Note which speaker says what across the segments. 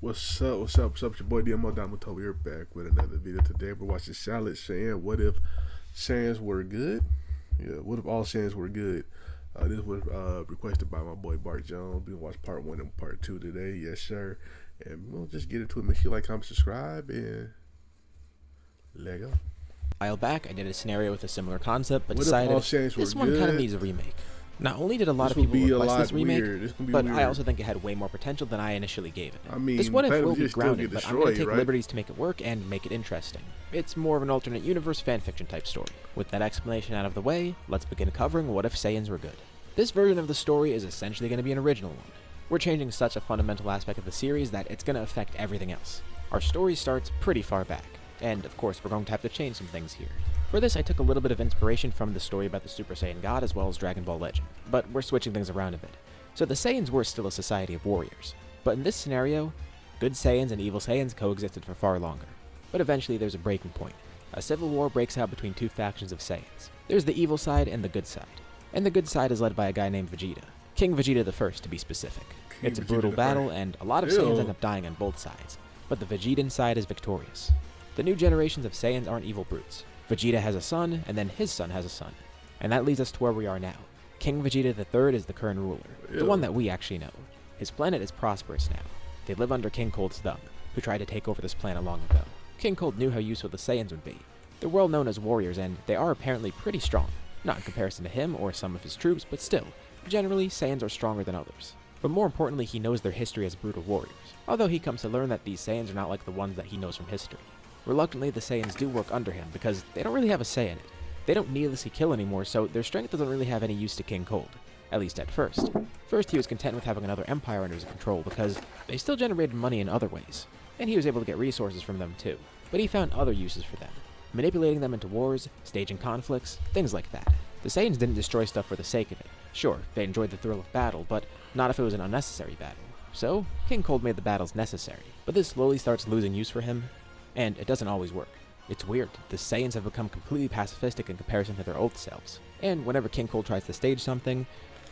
Speaker 1: What's up? What's up? What's up? It's your boy Domuto. We're back with another video today. We're watching Charlotte saying, "What if Saiyans were good?" Yeah, what if all Saiyans were good? This was requested by my boy Bart Jones. We gonna watch part 1 and part 2 today. Yes, sir. And we'll just get into it. Make sure you like, comment, subscribe, and let go.
Speaker 2: A while back, I did a scenario with a similar concept, but
Speaker 1: What if
Speaker 2: decided
Speaker 1: all Saiyans were
Speaker 2: this one kind of
Speaker 1: good?
Speaker 2: needs a remake. Not only did a lot
Speaker 1: This
Speaker 2: of
Speaker 1: would
Speaker 2: people
Speaker 1: be a
Speaker 2: request
Speaker 1: lot
Speaker 2: this remake,
Speaker 1: weird. This gonna be
Speaker 2: but
Speaker 1: weird.
Speaker 2: I also think it had way more potential than I initially gave it.
Speaker 1: I mean,
Speaker 2: This what if
Speaker 1: Planet
Speaker 2: will be
Speaker 1: Vegeta still
Speaker 2: grounded,
Speaker 1: get
Speaker 2: but I'm going to
Speaker 1: destroyed,
Speaker 2: take
Speaker 1: right?
Speaker 2: liberties to make it work and make it interesting. It's more of an alternate universe fanfiction type story. With that explanation out of the way, let's begin covering what if Saiyans were good. This version of the story is essentially going to be an original one. We're changing such a fundamental aspect of the series that it's going to affect everything else. Our story starts pretty far back, and of course we're going to have to change some things here. For this, I took a little bit of inspiration from the story about the Super Saiyan God as well as Dragon Ball Legend, but we're switching things around a bit. So the Saiyans were still a society of warriors, but in this scenario, good Saiyans and evil Saiyans coexisted for far longer. But eventually there's a breaking point. A civil war breaks out between two factions of Saiyans. There's the evil side and the good side. And the good side is led by a guy named Vegeta. King Vegeta the First, to be specific. It's a brutal battle, and a lot of Saiyans end up dying on both sides, but the Vegetan side is victorious. The new generations of Saiyans aren't evil brutes. Vegeta has a son, and then his son has a son. And that leads us to where we are now. King Vegeta III is the current ruler, the one that we actually know. His planet is prosperous now. They live under King Cold's thumb, who tried to take over this planet long ago. King Cold knew how useful the Saiyans would be. They're well known as warriors, and they are apparently pretty strong. Not in comparison to him or some of his troops, but still, generally, Saiyans are stronger than others. But more importantly, he knows their history as brutal warriors, although he comes to learn that these Saiyans are not like the ones that he knows from history. Reluctantly, the Saiyans do work under him because they don't really have a say in it. They don't needlessly kill anymore, so their strength doesn't really have any use to King Cold, at least at first. First, he was content with having another empire under his control because they still generated money in other ways, and he was able to get resources from them too. But he found other uses for them, manipulating them into wars, staging conflicts, things like that. The Saiyans didn't destroy stuff for the sake of it. Sure, they enjoyed the thrill of battle, but not if it was an unnecessary battle. So, King Cold made the battles necessary, but this slowly starts losing use for him, and it doesn't always work. It's weird, the Saiyans have become completely pacifistic in comparison to their old selves, and whenever King Cold tries to stage something,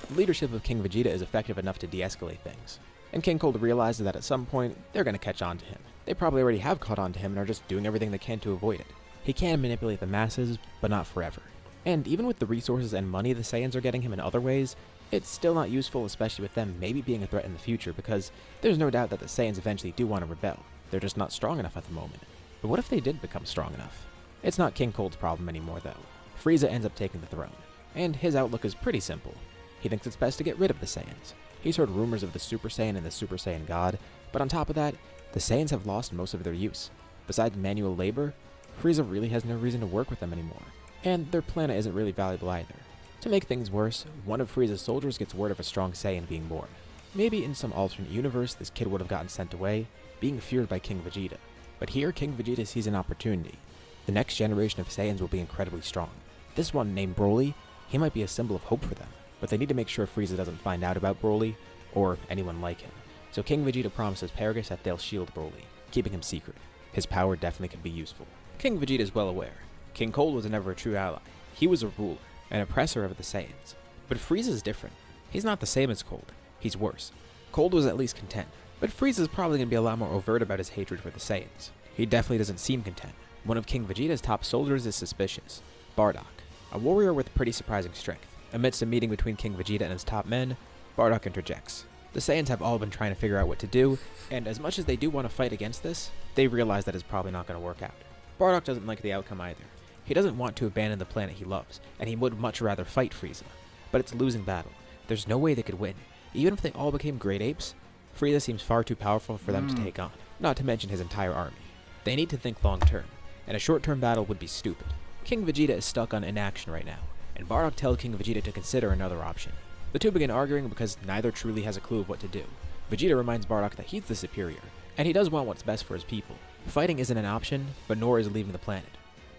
Speaker 2: the leadership of King Vegeta is effective enough to de-escalate things. And King Cold realizes that at some point, they're going to catch on to him. They probably already have caught on to him and are just doing everything they can to avoid it. He can manipulate the masses, but not forever. And even with the resources and money the Saiyans are getting him in other ways, it's still not useful, especially with them maybe being a threat in the future, because there's no doubt that the Saiyans eventually do want to rebel. They're just not strong enough at the moment. But what if they did become strong enough? It's not King Cold's problem anymore, though. Frieza ends up taking the throne, and his outlook is pretty simple. He thinks it's best to get rid of the Saiyans. He's heard rumors of the Super Saiyan and the Super Saiyan God, but on top of that, the Saiyans have lost most of their use. Besides manual labor, Frieza really has no reason to work with them anymore, and their planet isn't really valuable either. To make things worse, one of Frieza's soldiers gets word of a strong Saiyan being born. Maybe in some alternate universe this kid would have gotten sent away, being feared by King Vegeta. But here, King Vegeta sees an opportunity. The next generation of Saiyans will be incredibly strong. This one, named Broly, he might be a symbol of hope for them, but they need to make sure Frieza doesn't find out about Broly, or anyone like him. So King Vegeta promises Paragus that they'll shield Broly, keeping him secret. His power definitely could be useful. King Vegeta is well aware. King Cold was never a true ally. He was a ruler, an oppressor of the Saiyans. But Frieza's different. He's not the same as Cold. He's worse. Cold was at least content, but Frieza's probably going to be a lot more overt about his hatred for the Saiyans. He definitely doesn't seem content. One of King Vegeta's top soldiers is suspicious. Bardock, a warrior with pretty surprising strength. Amidst a meeting between King Vegeta and his top men, Bardock interjects. The Saiyans have all been trying to figure out what to do, and as much as they do want to fight against this, they realize that it's probably not going to work out. Bardock doesn't like the outcome either. He doesn't want to abandon the planet he loves, and he would much rather fight Frieza. But it's a losing battle. There's no way they could win. Even if they all became great apes, Frieza seems far too powerful for them to take on, not to mention his entire army. They need to think long term, and a short-term battle would be stupid. King Vegeta is stuck on inaction right now, and Bardock tells King Vegeta to consider another option. The two begin arguing because neither truly has a clue of what to do. Vegeta reminds Bardock that he's the superior, and he does want what's best for his people. Fighting isn't an option, but nor is leaving the planet.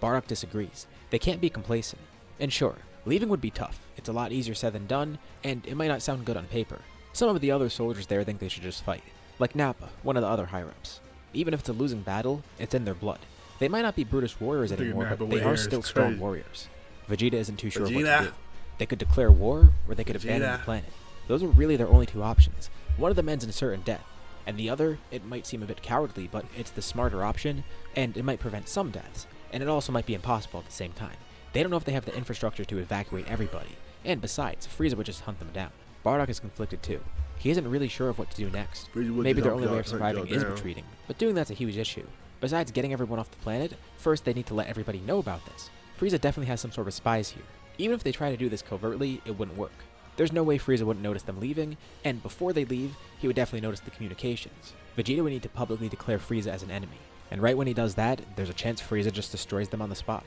Speaker 2: Bardock disagrees. They can't be complacent. And sure, leaving would be tough. It's a lot easier said than done, and it might not sound good on paper. Some of the other soldiers there think they should just fight, like Nappa, one of the other higher-ups. Even if it's a losing battle, it's in their blood. They might not be brutish warriors anymore, but they are still strong warriors. Vegeta isn't too sure of what to do. They could declare war, or they could abandon the planet. Those are really their only two options. One of them ends in certain death, And the other, it might seem a bit cowardly, but it's the smarter option, and it might prevent some deaths, and it also might be impossible at the same time. They don't know if they have the infrastructure to evacuate everybody, and besides, Frieza would just hunt them down. Bardock is conflicted too. He isn't really sure of what to do next. Maybe their only way of surviving is retreating, but doing that's a huge issue. Besides getting everyone off the planet, first they need to let everybody know about this. Frieza definitely has some sort of spies here. Even if they try to do this covertly, it wouldn't work. There's no way Frieza wouldn't notice them leaving, and before they leave, he would definitely notice the communications. Vegeta would need to publicly declare Frieza as an enemy, and right when he does that, there's a chance Frieza just destroys them on the spot.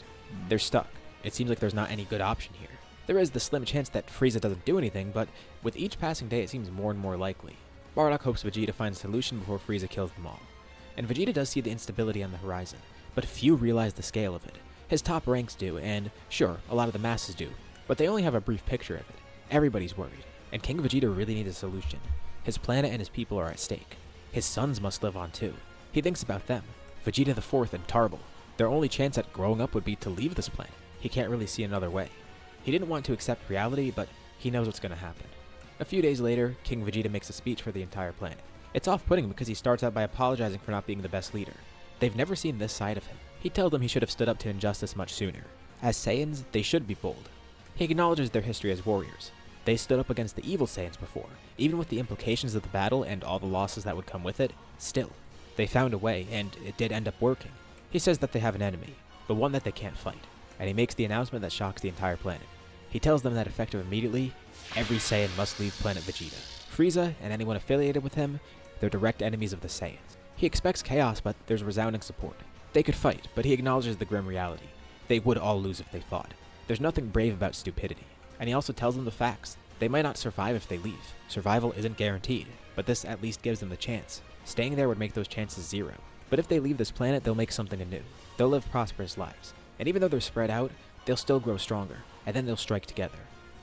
Speaker 2: They're stuck. It seems like there's not any good option here. There is the slim chance that Frieza doesn't do anything, but with each passing day it seems more and more likely. Bardock hopes Vegeta finds a solution before Frieza kills them all. And Vegeta does see the instability on the horizon, but few realize the scale of it. His top ranks do, and sure, a lot of the masses do, but they only have a brief picture of it. Everybody's worried, and King Vegeta really needs a solution. His planet and his people are at stake. His sons must live on too. He thinks about them, Vegeta the Fourth and Tarble. Their only chance at growing up would be to leave this planet. He can't really see another way. He didn't want to accept reality, but he knows what's going to happen. A few days later, King Vegeta makes a speech for the entire planet. It's off-putting because he starts out by apologizing for not being the best leader. They've never seen this side of him. He tells them he should have stood up to injustice much sooner. As Saiyans, they should be bold. He acknowledges their history as warriors. They stood up against the evil Saiyans before. Even with the implications of the battle and all the losses that would come with it, still, they found a way, and it did end up working. He says that they have an enemy, but one that they can't fight, and he makes the announcement that shocks the entire planet. He tells them that effective immediately, every Saiyan must leave planet Vegeta. Frieza, and anyone affiliated with him, they're direct enemies of the Saiyans. He expects chaos, but there's resounding support. They could fight, but he acknowledges the grim reality. They would all lose if they fought. There's nothing brave about stupidity. And he also tells them the facts. They might not survive if they leave. Survival isn't guaranteed, but this at least gives them the chance. Staying there would make those chances zero. But if they leave this planet, they'll make something anew. They'll live prosperous lives. And even though they're spread out, they'll still grow stronger, and then they'll strike together.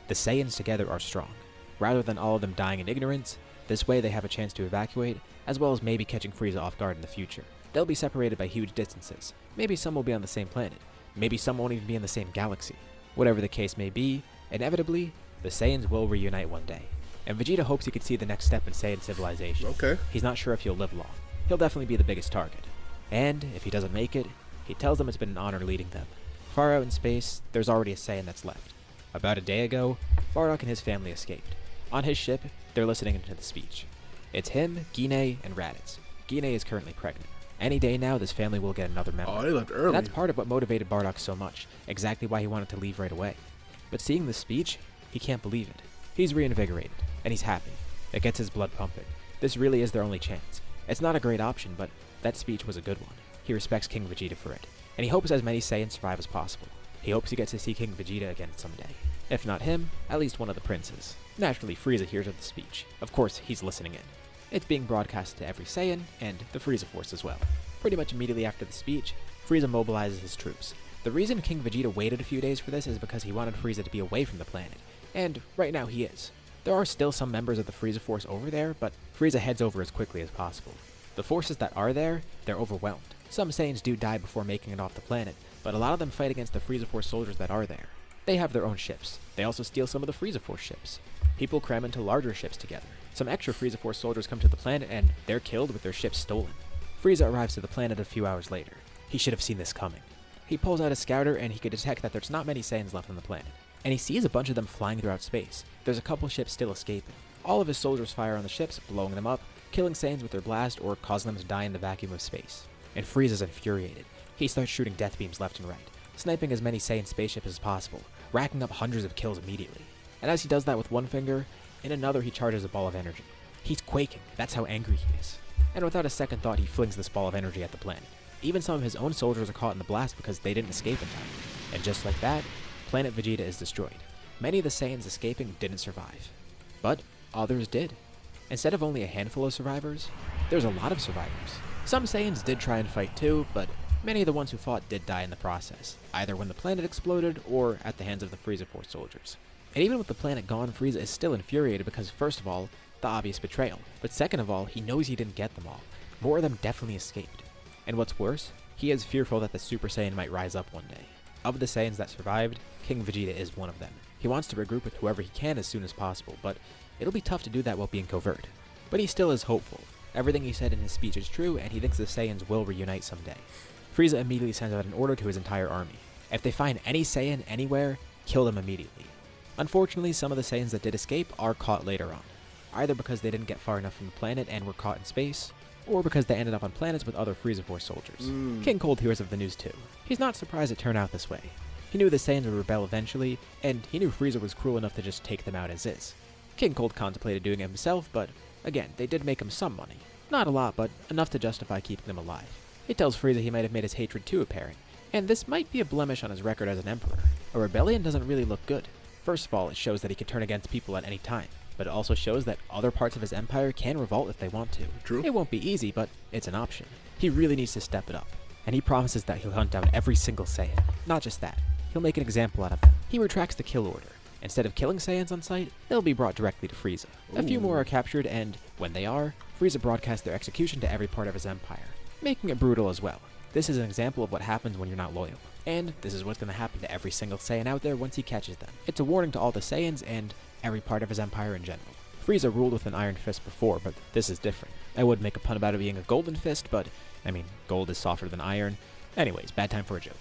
Speaker 2: The Saiyans together are strong. Rather than all of them dying in ignorance, this way they have a chance to evacuate, as well as maybe catching Frieza off guard in the future. They'll be separated by huge distances. Maybe some will be on the same planet. Maybe some won't even be in the same galaxy. Whatever the case may be, inevitably, the Saiyans will reunite one day. And Vegeta hopes he could see the next step in Saiyan civilization.
Speaker 1: Okay.
Speaker 2: He's not sure if he'll live long. He'll definitely be the biggest target. And, if he doesn't make it, he tells them it's been an honor leading them. Far out in space, there's already a Saiyan that's left. About a day ago, Bardock and his family escaped. On his ship, they're listening to the speech. It's him, Guinea, and Raditz. Guinea is currently pregnant. Any day now, this family will get another member.
Speaker 1: Oh, they left early.
Speaker 2: And that's part of what motivated Bardock so much, exactly why he wanted to leave right away. But seeing the speech, he can't believe it. He's reinvigorated, and he's happy. It gets his blood pumping. This really is their only chance. It's not a great option, but that speech was a good one. He respects King Vegeta for it, and he hopes as many Saiyans survive as possible. He hopes he gets to see King Vegeta again someday. If not him, at least one of the princes. Naturally, Frieza hears of the speech. Of course, he's listening in. It's being broadcast to every Saiyan, and the Frieza Force as well. Pretty much immediately after the speech, Frieza mobilizes his troops. The reason King Vegeta waited a few days for this is because he wanted Frieza to be away from the planet, and right now he is. There are still some members of the Frieza Force over there, but Frieza heads over as quickly as possible. The forces that are there, they're overwhelmed. Some Saiyans do die before making it off the planet, but a lot of them fight against the Frieza Force soldiers that are there. They have their own ships. They also steal some of the Frieza Force ships. People cram into larger ships together. Some extra Frieza Force soldiers come to the planet and they're killed with their ships stolen. Frieza arrives to the planet a few hours later. He should have seen this coming. He pulls out a scouter and he could detect that there's not many Saiyans left on the planet. And he sees a bunch of them flying throughout space. There's a couple ships still escaping. All of his soldiers fire on the ships, blowing them up, killing Saiyans with their blast or causing them to die in the vacuum of space. And Frieza's infuriated. He starts shooting death beams left and right, sniping as many Saiyan spaceships as possible, racking up hundreds of kills immediately. And as he does that with one finger, in another he charges a ball of energy. He's quaking, that's how angry he is. And without a second thought he flings this ball of energy at the planet. Even some of his own soldiers are caught in the blast because they didn't escape in time. And just like that, planet Vegeta is destroyed. Many of the Saiyans escaping didn't survive. But others did. Instead of only a handful of survivors, there's a lot of survivors. Some Saiyans did try and fight too, but many of the ones who fought did die in the process, either when the planet exploded or at the hands of the Frieza Force soldiers. And even with the planet gone, Frieza is still infuriated because first of all, the obvious betrayal, but second of all, he knows he didn't get them all. More of them definitely escaped. And what's worse, he is fearful that the Super Saiyan might rise up one day. Of the Saiyans that survived, King Vegeta is one of them. He wants to regroup with whoever he can as soon as possible, but it'll be tough to do that while being covert. But he still is hopeful. Everything he said in his speech is true, and he thinks the Saiyans will reunite someday. Frieza immediately sends out an order to his entire army. If they find any Saiyan anywhere, kill them immediately. Unfortunately, some of the Saiyans that did escape are caught later on, either because they didn't get far enough from the planet and were caught in space, or because they ended up on planets with other Frieza Force soldiers. King Cold hears of the news too. He's not surprised it turned out this way. He knew the Saiyans would rebel eventually, and he knew Frieza was cruel enough to just take them out as is. King Cold contemplated doing it himself, but again, they did make him some money. Not a lot, but enough to justify keeping them alive. He tells Frieza he might have made his hatred too apparent, and this might be a blemish on his record as an emperor. A rebellion doesn't really look good. First of all, it shows that he can turn against people at any time, but it also shows that other parts of his empire can revolt if they want to.
Speaker 1: True.
Speaker 2: It won't be easy, but it's an option. He really needs to step it up, and he promises that he'll hunt down every single Saiyan. Not just that, he'll make an example out of them. He retracts the kill order. Instead of killing Saiyans on sight, they'll be brought directly to Frieza. A few more are captured, and when they are, Frieza broadcasts their execution to every part of his empire, making it brutal as well. This is an example of what happens when you're not loyal. And this is what's going to happen to every single Saiyan out there once he catches them. It's a warning to all the Saiyans and every part of his empire in general. Frieza ruled with an iron fist before, but this is different. I would make a pun about it being a golden fist, but, I mean, gold is softer than iron. Anyways, bad time for a joke.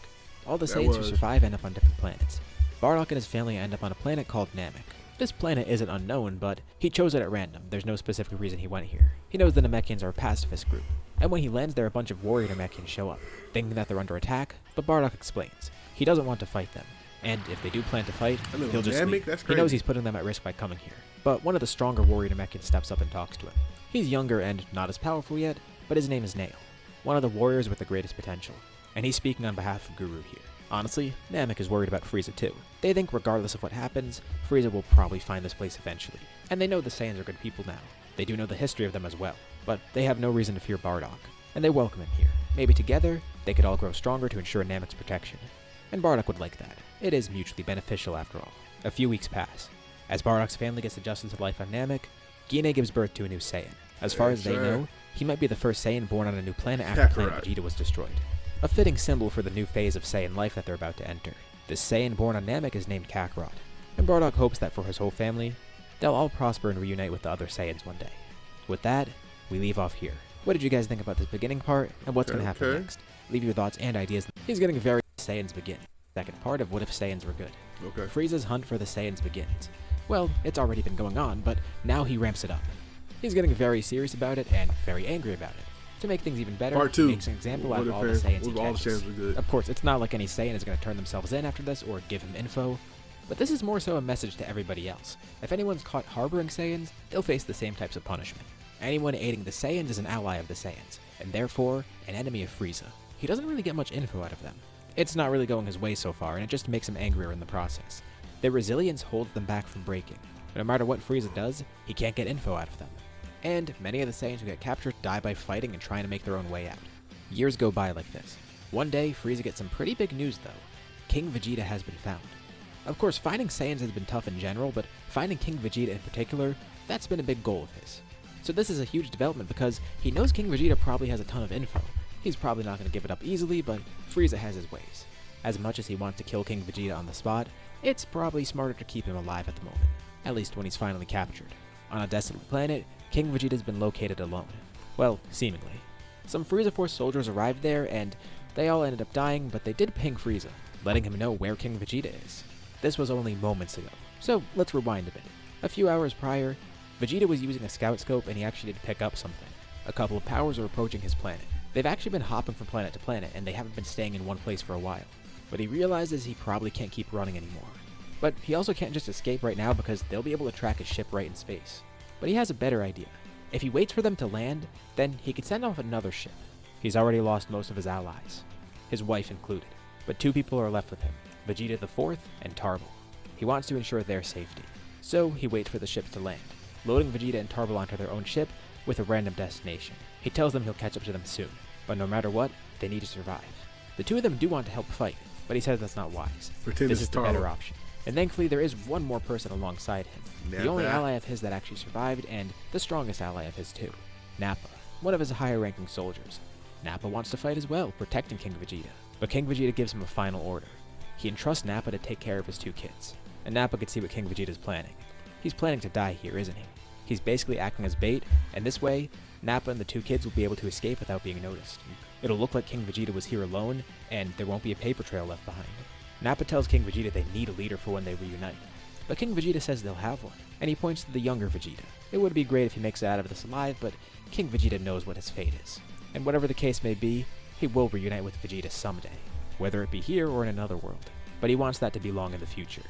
Speaker 2: All the Saiyans who survive end up on different planets. Bardock and his family end up on a planet called Namek. This planet isn't unknown, but he chose it at random. There's no specific reason he went here. He knows the Namekians are a pacifist group, and when he lands there a bunch of warrior Namekians show up, thinking that they're under attack, but Bardock explains. He doesn't want to fight them, and if they do plan to fight, he'll just leave. He knows he's putting them at risk by coming here. But one of the stronger warrior Namekians steps up and talks to him. He's younger and not as powerful yet, but his name is Nail, one of the warriors with the greatest potential, and he's speaking on behalf of Guru here. Honestly, Namek is worried about Frieza too. They think regardless of what happens, Frieza will probably find this place eventually. And they know the Saiyans are good people now. They do know the history of them as well. But they have no reason to fear Bardock. And they welcome him here. Maybe together, they could all grow stronger to ensure Namek's protection. And Bardock would like that. It is mutually beneficial after all. A few weeks pass. As Bardock's family gets adjusted to life on Namek, Gine gives birth to a new Saiyan. As far as they know, he might be the first Saiyan born on a new planet after Planet Vegeta was destroyed. A fitting symbol for the new phase of Saiyan life that they're about to enter. This Saiyan born on Namek is named Kakarot, and Bardock hopes that for his whole family, they'll all prosper and reunite with the other Saiyans one day. With that, we leave off here. What did you guys think about this beginning part, and what's going to happen next? Leave your thoughts and ideas. He's getting very Saiyans begin. Second part of What If Saiyans Were Good.
Speaker 1: Okay.
Speaker 2: Frieza's hunt for the Saiyans begins. Well, it's already been going on, but now he ramps it up. He's getting very serious about it and very angry about it. To make things even better,
Speaker 1: Part 2.
Speaker 2: He makes an example out of all the Saiyans he catches.
Speaker 1: Good.
Speaker 2: Of course, it's not like any Saiyan is going to turn themselves in after this or give him info, but this is more so a message to everybody else. If anyone's caught harboring Saiyans, they'll face the same types of punishment. Anyone aiding the Saiyans is an ally of the Saiyans, and therefore, an enemy of Frieza. He doesn't really get much info out of them. It's not really going his way so far, and it just makes him angrier in the process. Their resilience holds them back from breaking. No matter what Frieza does, he can't get info out of them. And many of the Saiyans who get captured die by fighting and trying to make their own way out. Years go by like this. One day, Frieza gets some pretty big news though. King Vegeta has been found. Of course, finding Saiyans has been tough in general, but finding King Vegeta in particular, that's been a big goal of his. So this is a huge development because he knows King Vegeta probably has a ton of info. He's probably not going to give it up easily, but Frieza has his ways. As much as he wants to kill King Vegeta on the spot, it's probably smarter to keep him alive at the moment, at least when he's finally captured. On a desolate planet, King Vegeta's been located alone. Well, seemingly. Some Frieza Force soldiers arrived there, and they all ended up dying, but they did ping Frieza, letting him know where King Vegeta is. This was only moments ago, so let's rewind a bit. A few hours prior, Vegeta was using a scout scope and he actually did pick up something. A couple of powers are approaching his planet. They've actually been hopping from planet to planet, and they haven't been staying in one place for a while. But he realizes he probably can't keep running anymore. But he also can't just escape right now because they'll be able to track his ship right in space. But he has a better idea. If he waits for them to land, then he could send off another ship. He's already lost most of his allies, his wife included. But 2 people are left with him, Vegeta the Fourth and Tarble. He wants to ensure their safety. So he waits for the ships to land, loading Vegeta and Tarble onto their own ship with a random destination. He tells them he'll catch up to them soon, but no matter what, they need to survive. The 2 of them do want to help fight, but he says that's not wise. This is the better option. And thankfully there is one more person alongside him. The only ally of his that actually survived, and the strongest ally of his too. Nappa, one of his higher ranking soldiers. Nappa wants to fight as well, protecting King Vegeta. But King Vegeta gives him a final order. He entrusts Nappa to take care of his 2 kids. And Nappa can see what King Vegeta is planning. He's planning to die here, isn't he? He's basically acting as bait, and this way, Nappa and the two kids will be able to escape without being noticed. It'll look like King Vegeta was here alone, and there won't be a paper trail left behind. Nappa tells King Vegeta they need a leader for when they reunite, but King Vegeta says they'll have one, and he points to the younger Vegeta. It would be great if he makes it out of this alive, but King Vegeta knows what his fate is. And whatever the case may be, he will reunite with Vegeta someday, whether it be here or in another world, but he wants that to be long in the future.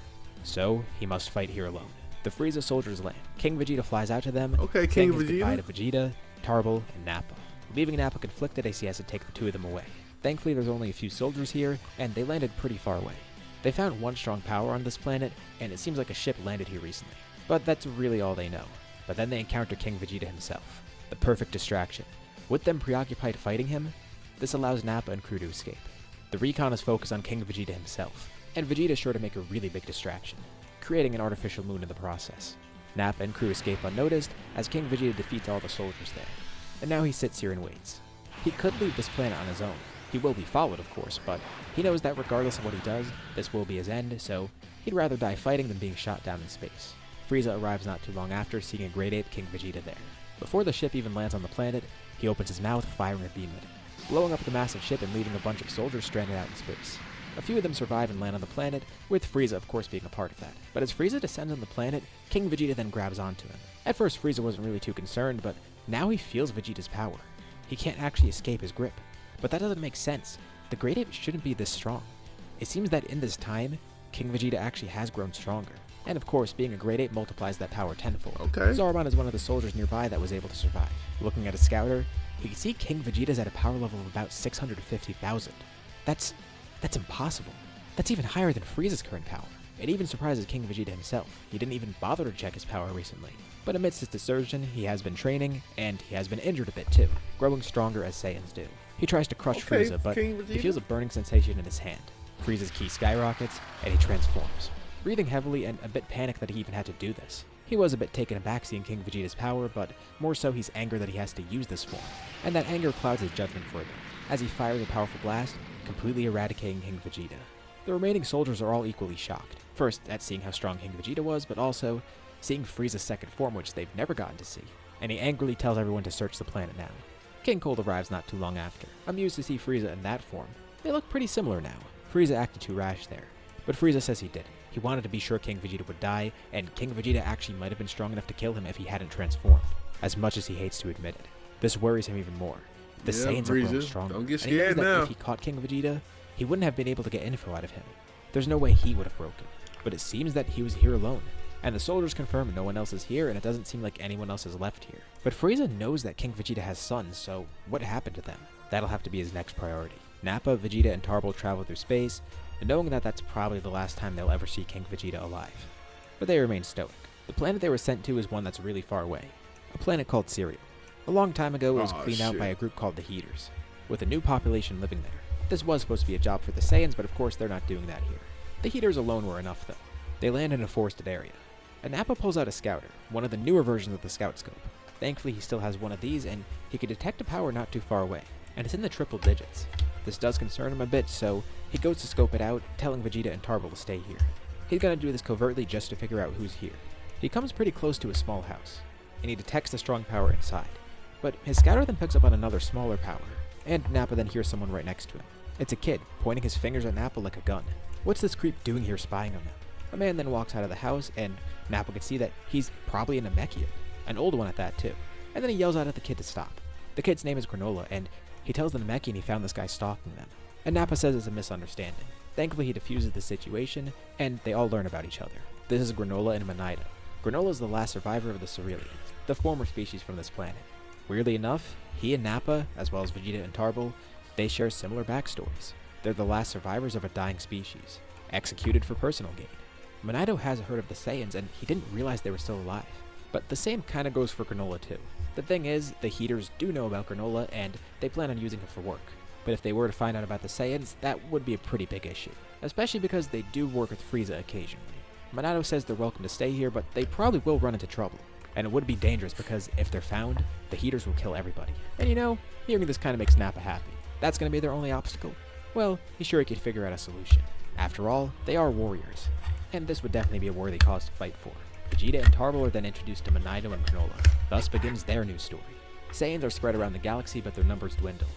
Speaker 2: So, he must fight here alone. The Frieza soldiers land. King Vegeta flies out to them,
Speaker 1: Okay,
Speaker 2: saying
Speaker 1: King
Speaker 2: his goodbye
Speaker 1: Vegeta.
Speaker 2: to Vegeta, Tarble, and Nappa, leaving Nappa conflicted as he has to take the two of them away. Thankfully, there's only a few soldiers here, and they landed pretty far away. They found one strong power on this planet, and it seems like a ship landed here recently. But that's really all they know. But then they encounter King Vegeta himself, the perfect distraction. With them preoccupied fighting him, this allows Nappa and crew to escape. The recon is focused on King Vegeta himself, and Vegeta is sure to make a really big distraction, creating an artificial moon in the process. Nappa and crew escape unnoticed as King Vegeta defeats all the soldiers there, and now he sits here and waits. He could leave this planet on his own. He will be followed, of course, but he knows that regardless of what he does, this will be his end, so he'd rather die fighting than being shot down in space. Frieza arrives not too long after, seeing a Great Ape King Vegeta there. Before the ship even lands on the planet, he opens his mouth, firing a beam at it, blowing up the massive ship and leaving a bunch of soldiers stranded out in space. A few of them survive and land on the planet, with Frieza of course being a part of that. But as Frieza descends on the planet, King Vegeta then grabs onto him. At first Frieza wasn't really too concerned, but now he feels Vegeta's power. He can't actually escape his grip. But that doesn't make sense. The Great Ape shouldn't be this strong. It seems that in this time, King Vegeta actually has grown stronger. And of course, being a Great Ape multiplies that power tenfold.
Speaker 1: Okay.
Speaker 2: Zarbon is one of the soldiers nearby that was able to survive. Looking at a scouter, he can see King Vegeta's at a power level of about 650,000. That's impossible. That's even higher than Frieza's current power. It even surprises King Vegeta himself. He didn't even bother to check his power recently. But amidst his desertion, he has been training, and he has been injured a bit too, growing stronger as Saiyans do. He tries to crush
Speaker 1: Okay,
Speaker 2: Frieza, but
Speaker 1: King
Speaker 2: he
Speaker 1: Vegeta.
Speaker 2: feels a burning sensation in his hand. Frieza's ki skyrockets, and he transforms. Breathing heavily and a bit panicked that he even had to do this. He was a bit taken aback seeing King Vegeta's power, but more so he's angered that he has to use this form. And that anger clouds his judgment for a bit, as he fires a powerful blast, completely eradicating King Vegeta. The remaining soldiers are all equally shocked. First, at seeing how strong King Vegeta was, but also seeing Frieza's second form, which they've never gotten to see. And he angrily tells everyone to search the planet now. King Cold arrives not too long after, amused to see Frieza in that form. They look pretty similar now. Frieza acted too rash there, but Frieza says he didn't. He wanted to be sure King Vegeta would die, and King Vegeta actually might have been strong enough to kill him if he hadn't transformed, as much as he hates to admit it. This worries him even more. The
Speaker 1: Yeah,
Speaker 2: Saiyans are growing
Speaker 1: Frieza,
Speaker 2: stronger,
Speaker 1: don't get
Speaker 2: and he knows
Speaker 1: scared
Speaker 2: that
Speaker 1: now.
Speaker 2: if he caught King Vegeta, he wouldn't have been able to get info out of him. There's no way he would have broken. But it seems that he was here alone, and the soldiers confirm no one else is here, and it doesn't seem like anyone else is left here. But Frieza knows that King Vegeta has sons, so what happened to them? That'll have to be his next priority. Nappa, Vegeta, and Tarble travel through space, and knowing that that's probably the last time they'll ever see King Vegeta alive. But they remain stoic. The planet they were sent to is one that's really far away, a planet called Cereal. A long time ago, it was
Speaker 1: Aw,
Speaker 2: cleaned out
Speaker 1: shit.
Speaker 2: by a group called the Heaters, with a new population living there. This was supposed to be a job for the Saiyans, but of course they're not doing that here. The Heaters alone were enough though. They land in a forested area. And Nappa pulls out a scouter, one of the newer versions of the scout scope. Thankfully he still has one of these, and he can detect a power not too far away, and it's in the triple digits. This does concern him a bit, so he goes to scope it out, telling Vegeta and Tarble to stay here. He's gonna do this covertly just to figure out who's here. He comes pretty close to a small house, and he detects the strong power inside. But his scouter then picks up on another smaller power, and Nappa then hears someone right next to him. It's a kid, pointing his fingers at Nappa like a gun. What's this creep doing here spying on them? A man then walks out of the house, and Nappa can see that he's probably a Namekian, an old one at that too. And then he yells out at the kid to stop. The kid's name is Granola, and he tells the Namekian he found this guy stalking them. And Nappa says it's a misunderstanding. Thankfully he diffuses the situation, and they all learn about each other. This is Granola and Monaido. Granola is the last survivor of the Cerealians, the former species from this planet. Weirdly enough, he and Nappa, as well as Vegeta and Tarble, they share similar backstories. They're the last survivors of a dying species, executed for personal gain. Monaido has heard of the Saiyans, and he didn't realize they were still alive. But the same kinda goes for Granola too. The thing is, the Heaters do know about Granola, and they plan on using him for work. But if they were to find out about the Saiyans, that would be a pretty big issue. Especially because they do work with Frieza occasionally. Monaido says they're welcome to stay here, but they probably will run into trouble. And it would be dangerous because if they're found, the Heaters will kill everybody. And you know, hearing this kinda makes Nappa happy. That's gonna be their only obstacle? Well, he's sure he could figure out a solution. After all, they are warriors. And this would definitely be a worthy cause to fight for. Vegeta and Tarble are then introduced to Monito and Granola. Thus begins their new story. Saiyans are spread around the galaxy, but their numbers dwindle.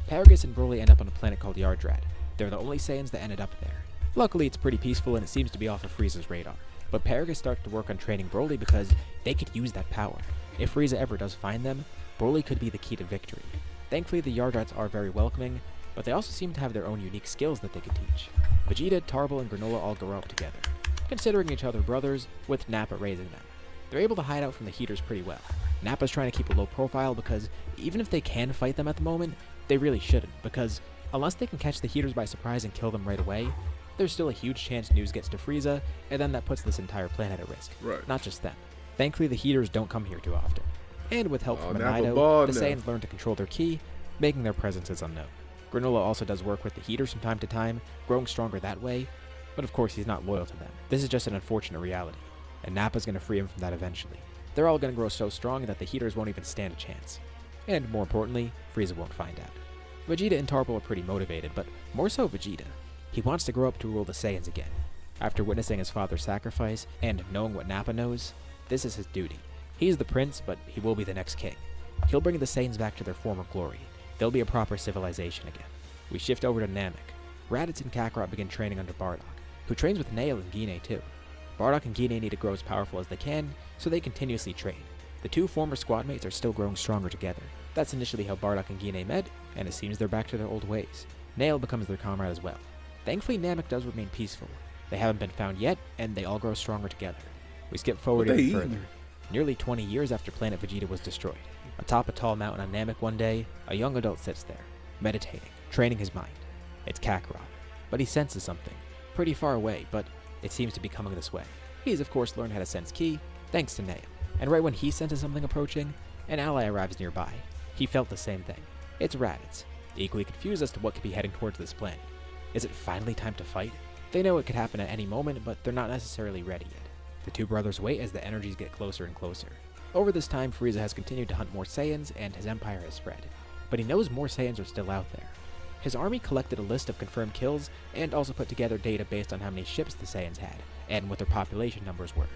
Speaker 2: Paragus and Broly end up on a planet called Yardrad. They're the only Saiyans that ended up there. Luckily, it's pretty peaceful and it seems to be off of Frieza's radar. But Paragus starts to work on training Broly because they could use that power. If Frieza ever does find them, Broly could be the key to victory. Thankfully, the Yardrats are very welcoming, but they also seem to have their own unique skills that they can teach. Vegeta, Tarble, and Granola all grow up together, considering each other brothers, with Nappa raising them. They're able to hide out from the Heaters pretty well. Nappa's trying to keep a low profile because even if they can fight them at the moment, they really shouldn't, because unless they can catch the Heaters by surprise and kill them right away, there's still a huge chance news gets to Frieza, and then that puts this entire planet at risk.
Speaker 1: Right.
Speaker 2: Not just them. Thankfully, the Heaters don't come here too often. And with help from Monito, the Saiyans learn to control their ki, making their presences unknown. Granola also does work with the Heaters from time to time, growing stronger that way, but of course he's not loyal to them. This is just an unfortunate reality, and Nappa's going to free him from that eventually. They're all going to grow so strong that the Heaters won't even stand a chance. And more importantly, Frieza won't find out. Vegeta and Tarble are pretty motivated, but more so Vegeta. He wants to grow up to rule the Saiyans again. After witnessing his father's sacrifice, and knowing what Nappa knows, this is his duty. He's the prince, but he will be the next king. He'll bring the Saiyans back to their former glory. They'll be a proper civilization again. We shift over to Namek. Raditz and Kakarot begin training under Bardock, who trains with Nail and Guinea too. Bardock and Guinea need to grow as powerful as they can, so they continuously train. The two former squad mates are still growing stronger together. That's initially how Bardock and Guinea met, and it seems they're back to their old ways. Nail becomes their comrade as well. Thankfully, Namek does remain peaceful. They haven't been found yet, and they all grow stronger together. We skip forward even further. Nearly 20 years after Planet Vegeta was destroyed. Atop a tall mountain on Namek one day, a young adult sits there, meditating, training his mind. It's Kakarot, but he senses something, pretty far away, but it seems to be coming this way. He's of course learned how to sense ki, thanks to Nail. And right when he senses something approaching, an ally arrives nearby. He felt the same thing. It's Raditz, equally confused as to what could be heading towards this planet. Is it finally time to fight? They know it could happen at any moment, but they're not necessarily ready yet. The two brothers wait as the energies get closer and closer. Over this time, Frieza has continued to hunt more Saiyans, and his empire has spread. But he knows more Saiyans are still out there. His army collected a list of confirmed kills, and also put together data based on how many ships the Saiyans had, and what their population numbers were.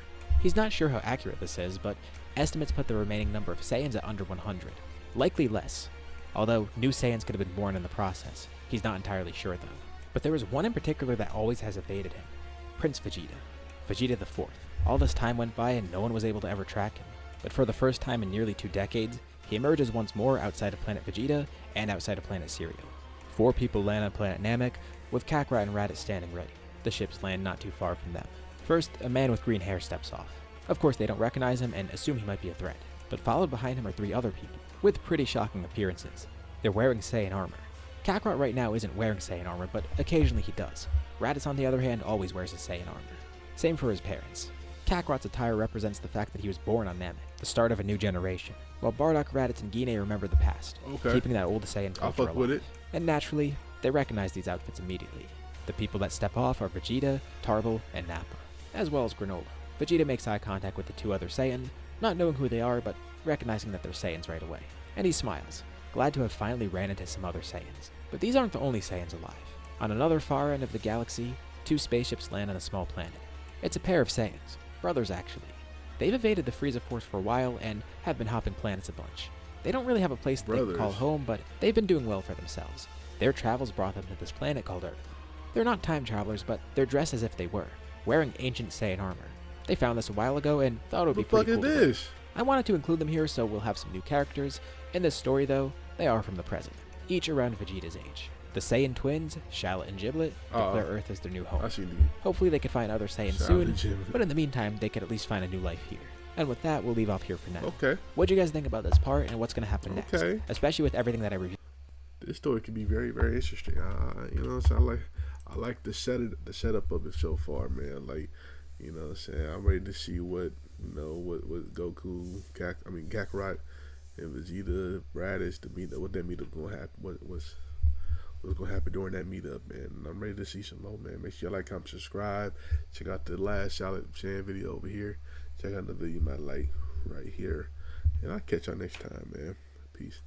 Speaker 2: He's not sure how accurate this is, but estimates put the remaining number of Saiyans at under 100. Likely less. Although, new Saiyans could have been born in the process. He's not entirely sure though. But there is one in particular that always has evaded him. Prince Vegeta. Vegeta the Fourth. All this time went by and no one was able to ever track him. But for the first time in nearly 2 decades, he emerges once more outside of planet Vegeta and outside of planet Cereal. 4 people land on planet Namek, with Kakarot and Raditz standing ready. The ships land not too far from them. First, a man with green hair steps off. Of course, they don't recognize him and assume he might be a threat. But followed behind him are 3 other people, with pretty shocking appearances. They're wearing Saiyan armor. Kakarot right now isn't wearing Saiyan armor, but occasionally he does. Raditz, on the other hand, always wears his Saiyan armor. Same for his parents. Kakarot's attire represents the fact that he was born on Namek, the start of a new generation, while Bardock, Raditz, and Guinea remember the past, keeping that old Saiyan culture alive.
Speaker 1: With it.
Speaker 2: And naturally, they recognize these outfits immediately. The people that step off are Vegeta, Tarble, and Nappa, as well as Granola. Vegeta makes eye contact with the 2 other Saiyans, not knowing who they are, but recognizing that they're Saiyans right away. And he smiles, glad to have finally ran into some other Saiyans. But these aren't the only Saiyans alive. On another far end of the galaxy, 2 spaceships land on a small planet. It's a pair of Saiyans, brothers actually. They've evaded the Frieza Force for a while and have been hopping planets a bunch. They don't really have a place they can call home, but they've been doing well for themselves. Their travels brought them to this planet called Earth. They're not time travelers, but they're dressed as if they were, wearing ancient Saiyan armor. They found this a while ago and thought it would be pretty cool.
Speaker 1: What the fuck is this?
Speaker 2: I wanted to include them here so we'll have some new characters. In this story though, they are from the present, each around Vegeta's age. The Saiyan twins, Shallot and Giblet, declare Earth as their new home. Hopefully they can find other Saiyans soon, but in the meantime, they could at least find a new life here. And with that, we'll leave off here for now.
Speaker 1: Okay.
Speaker 2: What do you guys think about this part and what's going to happen next? Especially with everything that I reviewed.
Speaker 1: This story could be very, very interesting. You know what I'm saying? I like the setup of it so far, man. Like, you know what I'm saying? I'm ready to see what Goku, Kakarot, and Vegeta, Raditz, what that meetup gonna happen. What's gonna happen during that meetup, man? I'm ready to see some more, man. Make sure you like, comment, subscribe. Check out the last Charlotte Shan video over here. Check out the video you might like right here. And I'll catch y'all next time, man. Peace.